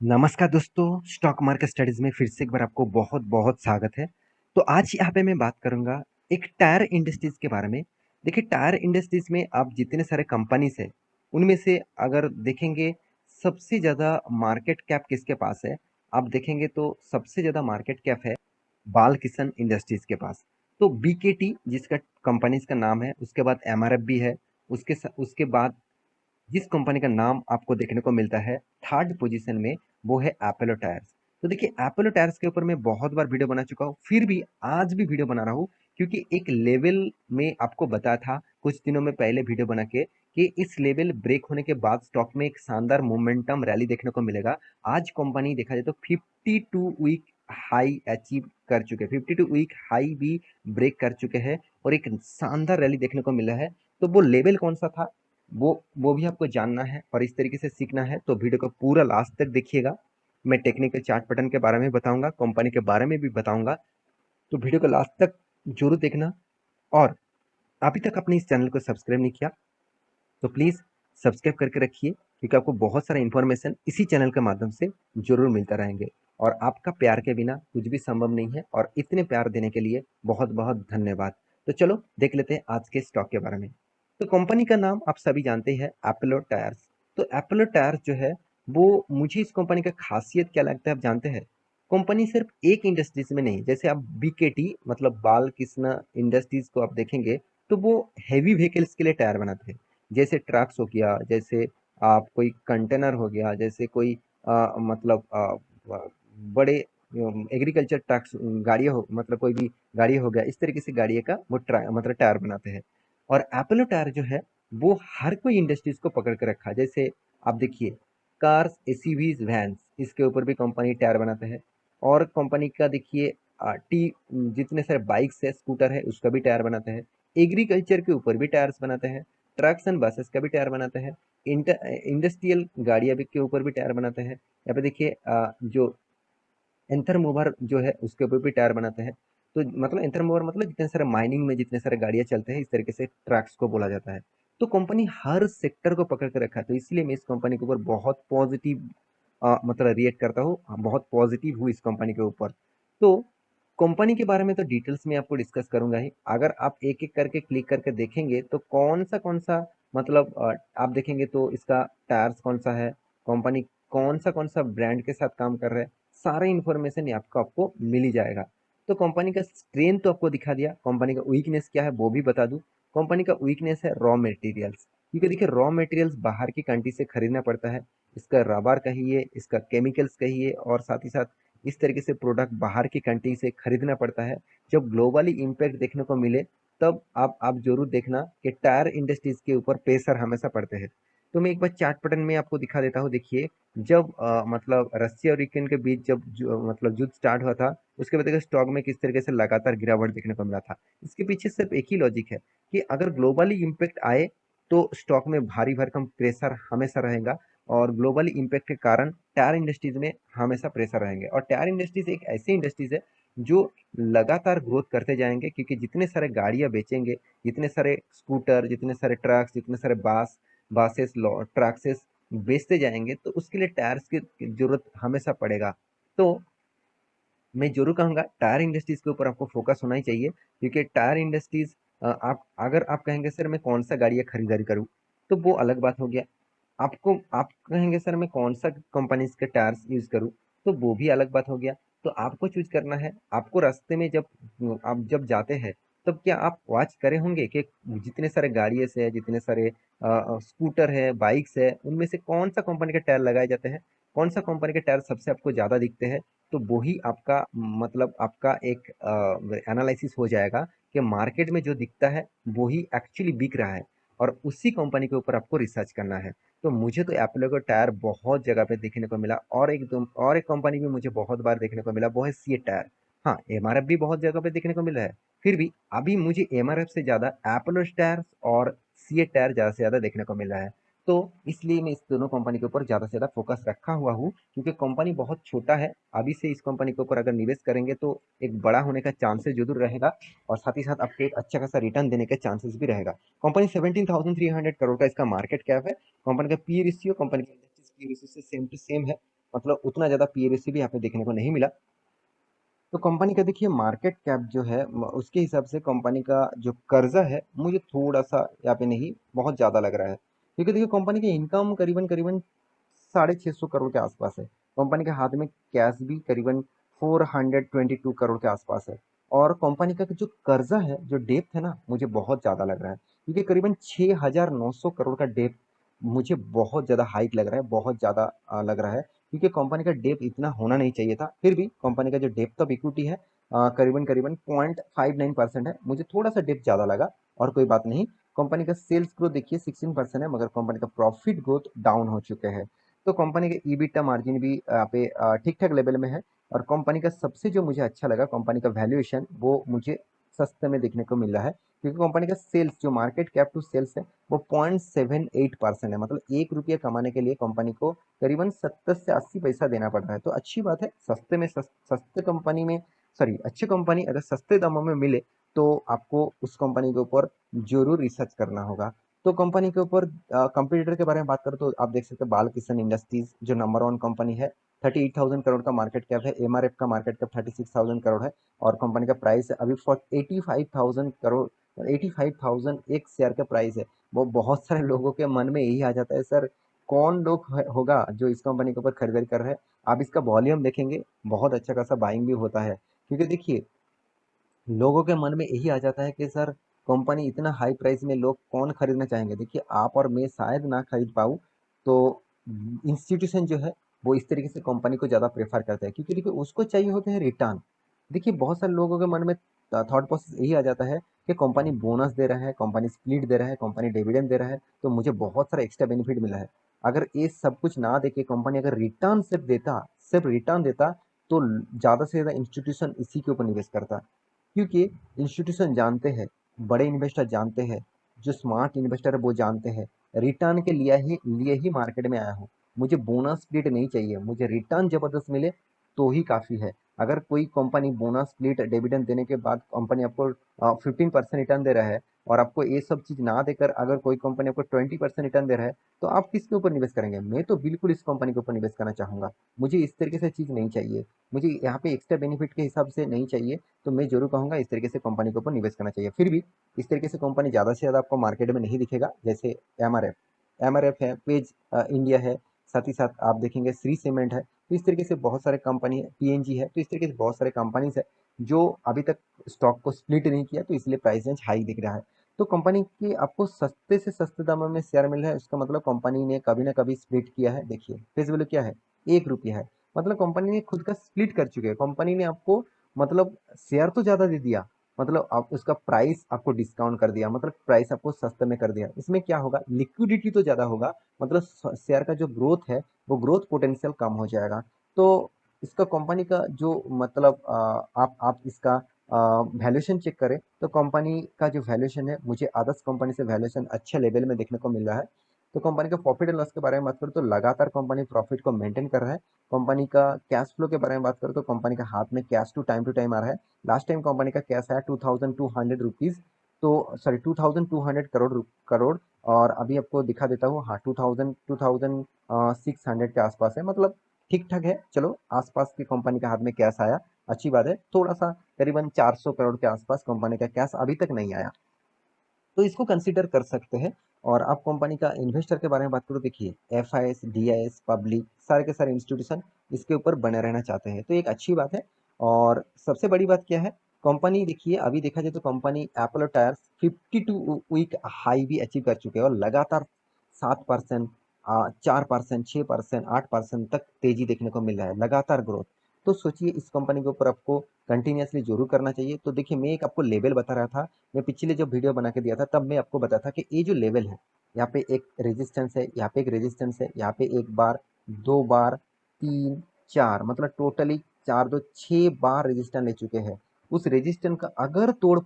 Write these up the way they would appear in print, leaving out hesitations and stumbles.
नमस्कार दोस्तों, stock market studies में फिर से एक बार आपको बहुत-बहुत स्वागत है। तो आज यहाँ पे मैं बात करूँगा एक टायर इंडस्ट्रीज़ के बारे में। देखिए टायर इंडस्ट्रीज़ में आप जितने सारे कंपनीज़ हैं, उनमें से अगर देखेंगे सबसे ज़्यादा मार्केट कैप किसके पास है? आप देखेंगे तो सबसे ज़्यादा मार्केट कैप है बालकिशन इंडस्ट्रीज़ के पास। तो बीकेटी जिसका कंपनीज़ का नाम है, उसके बाद एमआरएफ भी है, उसके बाद जिस कंपनी का नाम आपको देखने को मिलता है थर्ड पोजीशन में वो है एपोलो टायर्स। तो देखिए एपोलो टायर्स के ऊपर मैं बहुत बार वीडियो बना चुका हूँ, फिर भी आज भी वीडियो बना रहा हूँ क्योंकि एक लेवल में आपको बताया था कुछ दिनों में पहले वीडियो बना के कि इस लेवल ब्रेक होने के बाद स्टॉक में एक शानदार मोमेंटम रैली देखने को मिलेगा। आज कंपनी देखा जाए तो 52 वीक हाई अचीव कर चुके हैं, 52 वीक हाई भी ब्रेक कर चुके हैं और एक शानदार रैली देखने को मिला है। तो वो लेवल कौन सा था वो भी आपको जानना है और इस तरीके से सीखना है तो वीडियो को पूरा लास्ट तक देखिएगा। मैं टेक्निकल चार्ट पैटर्न के बारे में बताऊंगा, कंपनी के बारे में भी बताऊंगा, तो वीडियो को लास्ट तक जरूर देखना। और अभी तक आपने इस चैनल को सब्सक्राइब नहीं किया तो प्लीज़ सब्सक्राइब करके रखिए क्योंकि आपको बहुत सारा इन्फॉर्मेशन इसी चैनल के माध्यम से जरूर मिलता रहेंगे। और आपका प्यार के बिना कुछ भी संभव नहीं है और इतने प्यार देने के लिए बहुत बहुत धन्यवाद। तो चलो देख लेते हैं आज के स्टॉक के बारे में। तो कंपनी का नाम आप सभी जानते हैं एपोलो टायर्स। तो एपोलो टायर्स जो है वो मुझे इस कंपनी का खासियत क्या लगता है आप जानते हैं। कंपनी सिर्फ एक इंडस्ट्रीज में नहीं, जैसे आप बीकेटी मतलब बाल कृष्णा इंडस्ट्रीज को आप देखेंगे तो वो हैवी व्हीकल्स के लिए टायर बनाते हैं। जैसे ट्रक्स हो गया, जैसे आप कोई कंटेनर हो गया, जैसे कोई मतलब बड़े एग्रीकल्चर ट्रक्स गाड़ियाँ हो, मतलब कोई भी गाड़ी हो गया, इस तरीके से गाड़ियों का वो मतलब टायर बनाते हैं। और एपोलो टायर जो है वो हर कोई इंडस्ट्रीज को पकड़ के रखा है। जैसे आप देखिए कार्स, एसयूवीज, वैन्स, इसके ऊपर भी कंपनी टायर बनाते हैं। और कंपनी का देखिए टी जितने सारे बाइक्स है, स्कूटर है, उसका भी टायर बनाते हैं। एग्रीकल्चर के ऊपर भी टायर्स बनाते हैं। ट्रक्स एंड बसेस का भी टायर बनाते हैं। इंडस्ट्रियल गाड़ियाँ भी के ऊपर भी टायर बनाते हैं। यहाँ पे देखिए जो एंथर मूवर जो है उसके ऊपर भी टायर बनाते हैं। तो मतलब एंथर मूवर मतलब जितने सारे माइनिंग में जितने सारे गाड़ियाँ चलते हैं, इस तरीके से ट्रक्स को बोला जाता है। तो कंपनी हर सेक्टर को पकड़ के रखा है, तो इसलिए मैं इस कंपनी के ऊपर बहुत पॉजिटिव मतलब रिएक्ट करता हूँ, बहुत पॉजिटिव हूँ इस कंपनी के ऊपर। तो कंपनी के बारे में तो डिटेल्स में आपको डिस्कस करूंगा ही। अगर आप एक एक करके क्लिक करके देखेंगे तो कौन सा मतलब आप देखेंगे तो इसका टायर्स कौन सा है, कंपनी कौन सा ब्रांड के साथ काम कर रहा है, सारा इन्फॉर्मेशन आपको आपको मिल ही जाएगा। तो कंपनी का स्ट्रेंथ तो आपको दिखा दिया, कंपनी का वीकनेस क्या है वो भी बता दूं। कंपनी का वीकनेस है रॉ मटेरियल्स, क्योंकि देखिए रॉ मटेरियल्स बाहर की कंट्री से खरीदना पड़ता है। इसका रबर कहिए, इसका केमिकल्स कहिए, और साथ ही साथ इस तरीके से प्रोडक्ट बाहर की कंट्री से खरीदना पड़ता है। जब ग्लोबली इम्पैक्ट देखने को मिले तब आप जरूर देखना कि टायर इंडस्ट्रीज के ऊपर प्रेशर हमेशा पड़ते हैं। तो मैं एक बार चार्ट पैटर्न में आपको दिखा देता हूँ। देखिए जब मतलब रसिया और यूक्रेन के बीच जब मतलब युद्ध स्टार्ट हुआ था, उसके बाद देखिए स्टॉक में किस तरीके से लगातार गिरावट देखने को मिला था। इसके पीछे सिर्फ एक ही लॉजिक है कि अगर ग्लोबली इम्पैक्ट आए तो स्टॉक में भारी भरकम प्रेशर हमेशा रहेगा, और ग्लोबली इम्पैक्ट के कारण टायर इंडस्ट्रीज में हमेशा प्रेशर रहेंगे। और टायर इंडस्ट्रीज एक ऐसी इंडस्ट्रीज है जो लगातार ग्रोथ करते जाएंगे, क्योंकि जितने सारे गाड़ियां बेचेंगे, जितने सारे स्कूटर, जितने सारे ट्रक्स, जितने सारे बासेस, ट्रक्सेस बेचते जाएंगे तो उसके लिए टायर्स की जरूरत हमेशा पड़ेगा। तो मैं जरूर कहूँगा टायर इंडस्ट्रीज के ऊपर आपको फोकस होना ही चाहिए, क्योंकि टायर इंडस्ट्रीज आप अगर आप कहेंगे सर मैं कौन सा गाड़ी खरीदारी करूँ, तो वो अलग बात हो गया। आपको आप कहेंगे सर मैं कौन सा कंपनी के टायर्स यूज करूँ, तो वो भी अलग बात हो गया। तो आपको चूज करना है। आपको रास्ते में जब आप जब जाते हैं तब क्या आप वॉच करे होंगे कि जितने सारे गाड़ियाँ से, जितने सारे स्कूटर है, बाइक्स है, उनमें से कौन सा कंपनी के टायर लगाए जाते हैं, कौन सा कंपनी के टायर सबसे आपको ज़्यादा दिखते हैं। तो वही आपका मतलब आपका एक एनालिसिस हो जाएगा कि मार्केट में जो दिखता है वही एक्चुअली बिक रहा है, और उसी कंपनी के ऊपर आपको रिसर्च करना है। तो मुझे तो एप्पल का टायर बहुत जगह पे देखने को मिला, और एक कंपनी भी मुझे बहुत बार देखने को मिला, वो है सी टायर। हाँ, एमआरएफ भी बहुत जगह पे देखने को मिला है, फिर भी अभी मुझे एमआरएफ से ज़्यादा एप्पल टायर्स और सी टायर ज़्यादा से ज़्यादा देखने को मिला है। तो इसलिए मैं इस दोनों कंपनी के ऊपर ज़्यादा से ज़्यादा फोकस रखा हुआ हूँ, क्योंकि कंपनी बहुत छोटा है। अभी से इस कंपनी के ऊपर अगर निवेश करेंगे तो एक बड़ा होने का चांसेस जरूर रहेगा, और साथ ही साथ आपको एक अच्छा खासा रिटर्न देने का चांसेस भी रहेगा। कंपनी 17,300 करोड़ का इसका मार्केट कैप है। कंपनी का पी रेशियो कंपनी की इंडस्ट्रीज पी रेशियो से सेम टू सेम है। मतलब उतना ज़्यादा पी रेशियो भी यहाँ पे देखने को नहीं मिला। तो कंपनी का देखिए मार्केट कैप जो है उसके हिसाब से कंपनी का जो कर्जा है मुझे थोड़ा सा यहाँ पे नहीं बहुत ज़्यादा लग रहा है, क्योंकि देखिए कंपनी की इनकम करीबन करीबन 650 करोड़ के आसपास है। कंपनी के हाथ में कैश भी करीबन 422 करोड़ के आसपास है। और कंपनी का जो कर्जा है, जो डेप्थ है ना, मुझे बहुत ज़्यादा लग रहा है, क्योंकि करीबन 6,900 करोड़ का डेप्थ मुझे बहुत ज़्यादा हाइक लग रहा है, बहुत ज़्यादा लग रहा है, क्योंकि कंपनी का डेप्थ इतना होना नहीं चाहिए था। फिर भी कंपनी का जो डेप्थ ऑफ इक्विटी है करीबन करीबन 0.59% है, मुझे थोड़ा सा डेप्थ ज़्यादा लगा। और कोई बात नहीं। कंपनी का सेल्स ग्रोथ देखिए 16% है, मगर कंपनी का प्रॉफिट ग्रोथ डाउन हो चुके हैं। तो कंपनी के ईबिटा मार्जिन भी यहाँ पे ठीक ठाक लेवल में है। और कंपनी का सबसे जो मुझे अच्छा लगा, कंपनी का वैल्यूएशन वो मुझे सस्ते में देखने को मिल रहा है, क्योंकि कंपनी का सेल्स जो मार्केट कैप टू सेल्स है वो 0.78% है। मतलब 1 रुपया कमाने के लिए कंपनी को करीबन 70 से 80 पैसा देना पड़ रहा है। तो अच्छी बात है, सस्ते में सस्ते कंपनी में, सॉरी, अच्छी कंपनी अगर सस्ते दामों में मिले तो आपको उस कंपनी के ऊपर जरूर रिसर्च करना होगा। तो कंपनी के ऊपर कंपटीटर के बारे में बात करें तो आप देख सकते हैं बालकिशन इंडस्ट्रीज जो नंबर वन कंपनी है, 38,000 करोड़ का मार्केट कैप है। एमआरएफ का मार्केट कैप 36,000 करोड़ है। और कंपनी का प्राइस है अभी 85,000 करोड़, 85,000 एक शेयर का प्राइस है। वो बहुत सारे लोगों के मन में यही आ जाता है, सर कौन लोग होगा जो इस कंपनी के ऊपर खरीदारी कर रहे हैं। आप इसका वॉल्यूम देखेंगे, बहुत अच्छा खासा बाइंग भी होता है, क्योंकि देखिए लोगों के मन में यही आ जाता है कि सर कंपनी इतना हाई प्राइस में लोग कौन खरीदना चाहेंगे। देखिए आप और मैं शायद ना खरीद पाऊँ, तो इंस्टीट्यूशन जो है वो इस तरीके से कंपनी को ज़्यादा प्रेफर करता है, क्योंकि देखिए उसको चाहिए होते हैं रिटर्न। देखिए बहुत सारे लोगों के मन में थॉट प्रोसेस यही आ जाता है कि कंपनी बोनस दे रहा है, कंपनी स्प्लिट दे रहा है, कंपनी डिविडेंड दे रहा है, तो मुझे बहुत सारा एक्स्ट्रा बेनिफिट मिला है। अगर ये सब कुछ ना देके कंपनी अगर रिटर्न सिर्फ देता, सिर्फ रिटर्न देता, तो ज़्यादा से ज़्यादा इंस्टीट्यूशन इसी के ऊपर निवेश करता, क्योंकि इंस्टीट्यूशन जानते हैं, बड़े इन्वेस्टर जानते हैं, जो स्मार्ट इन्वेस्टर है वो जानते हैं, रिटर्न के लिए ही मार्केट में आया हूँ। मुझे बोनस स्प्लिट नहीं चाहिए, मुझे रिटर्न जबरदस्त मिले तो ही काफ़ी है। अगर कोई कंपनी बोनस स्प्लिट डिविडेंड देने के बाद कंपनी आपको 15% रिटर्न दे रहा है, और आपको ये सब चीज़ ना देकर अगर कोई कंपनी आपको 20% रिटर्न दे रहा है, तो आप किसके ऊपर निवेश करेंगे। मैं तो बिल्कुल इस कंपनी के ऊपर निवेश करना चाहूँगा। मुझे इस तरीके से चीज़ नहीं चाहिए, मुझे यहाँ पे एक्स्ट्रा बेनिफिट के हिसाब से नहीं चाहिए। तो मैं जरूर कहूँगा इस तरीके से कंपनी के ऊपर निवेश करना चाहिए। फिर भी इस तरीके से कंपनी ज़्यादा से ज़्यादा आपको मार्केट में नहीं दिखेगा, जैसे एमआरएफ एमआरएफ है, पेज इंडिया है, साथ ही साथ आप देखेंगे श्री सीमेंट है। तो इस तरीके से बहुत सारे कंपनी है, पीएनजी है। तो इस तरीके से बहुत सारे कंपनीज है जो अभी तक स्टॉक को स्प्लिट नहीं किया, तो इसलिए प्राइस रेंज हाई दिख रहा है। तो कंपनी की आपको सस्ते से सस्ते दामों में शेयर मिल रहा है, इसका मतलब कंपनी ने कभी ना कभी स्प्लिट किया है। देखिए फेस वैल्यू क्या है, 1 रुपया है। मतलब कंपनी ने खुद का स्प्लिट कर चुके हैं। कंपनी ने आपको मतलब शेयर तो ज़्यादा दे दिया, मतलब आप उसका प्राइस आपको डिस्काउंट कर दिया, मतलब प्राइस आपको सस्ते में कर दिया। इसमें क्या होगा, लिक्विडिटी तो ज़्यादा होगा, मतलब शेयर का जो ग्रोथ है वो ग्रोथ पोटेंशियल कम हो जाएगा। तो इसका कंपनी का जो मतलब आप इसका वैल्यूएशन चेक करें तो कंपनी का जो वैल्यूएशन है, मुझे अदर्स कंपनी से वैल्यूएशन अच्छे लेवल में देखने को मिल रहा है। तो कंपनी का प्रॉफिट एंड लॉस के बारे में बात करें तो लगातार कंपनी प्रॉफिट को मेंटेन कर रहा है। कंपनी का कैश फ्लो के बारे में बात करें तो कंपनी का हाथ में कैश टू टाइम आ रहा है। लास्ट टाइम कंपनी का कैश आया 2200 रुपीज़, तो सॉरी 2200 करोड़। और अभी आपको दिखा देता हूँ, हाँ 2600 के आसपास है, मतलब ठीक ठाक है। चलो आसपास की कंपनी का हाथ में कैश आया, अच्छी बात है। थोड़ा सा करीबन 400 करोड़ के आसपास कंपनी का कैश अभी तक नहीं आया, तो इसको कंसीडर कर सकते हैं। और आप कंपनी का इन्वेस्टर के बारे में बात करो, देखिए एफआईएस, डीआईएस, पब्लिक, सारे के सारे इंस्टीट्यूशन इसके ऊपर बने रहना चाहते हैं, तो एक अच्छी बात है। और सबसे बड़ी बात क्या है, कंपनी देखिए अभी देखा जाए तो company Apollo tyres 52 week high भी अचीव कर चुके हैं, और लगातार 7%, 4%, 6%, 8% तक तेजी देखने को मिल रहा है, लगातार ग्रोथ। तो सोचिए इस कंपनी के ऊपर आपको कंटिन्यूसली जरूर करना चाहिए। तो देखिए मैं एक आपको लेवल बता रहा था, मैं पिछले जब वीडियो बना के दिया था तब मैं आपको बताया था कि ये जो लेवल है, यहाँ पे एक रेजिस्टेंस है, यहाँ पे एक रेजिस्टेंस है, यहाँ पे एक बार, दो बार, तीन, चार, मतलब टोटली चार दो 6 बार रेजिस्टेंस ले चुके हैं। उस रेजिस्टेंस का अगर तोड़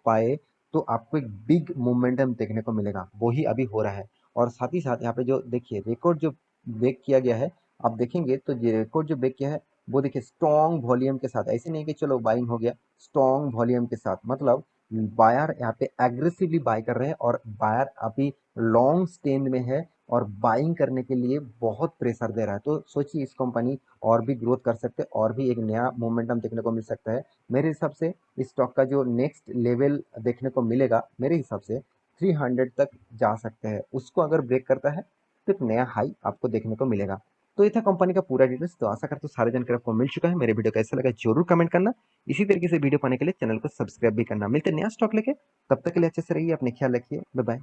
पाए तो आपको एक बिग मोमेंटम देखने को मिलेगा, वही अभी हो रहा है। और साथ ही साथ यहाँ पे जो देखिए रिकॉर्ड जो ब्रेक किया गया है, आप देखेंगे तो ये रिकॉर्ड जो ब्रेक किया है वो देखिए स्ट्रॉन्ग वॉल्यूम के साथ, ऐसे नहीं कि चलो बाइंग हो गया, स्ट्रॉन्ग वॉल्यूम के साथ, मतलब बायर यहाँ पे एग्रेसिवली बाय कर रहे हैं, और बायर अभी लॉन्ग स्टैंड में है। और बाइंग करने के लिए बहुत प्रेशर दे रहा है। तो सोचिए इस कंपनी और भी ग्रोथ कर सकते हैं और भी एक नया मोमेंटम देखने को मिल सकता है। मेरे हिसाब से इस स्टॉक का जो नेक्स्ट लेवल देखने को मिलेगा मेरे हिसाब से 300 तक जा सकते हैं। उसको अगर ब्रेक करता है तो एक नया हाई आपको देखने को मिलेगा। तो ये था कंपनी का पूरा डिटेल्स। तो आशा करता हूँ सारे जानकारी आपको मिल चुका है। मेरे वीडियो कैसा लगा जरूर कमेंट करना। इसी तरीके से वीडियो पाने के लिए चैनल को सब्सक्राइब भी करना। मिलते हैं नया स्टॉक लेके, तब तक के लिए अच्छे से रहिए, अपने ख्याल रखिए, बाय बाय।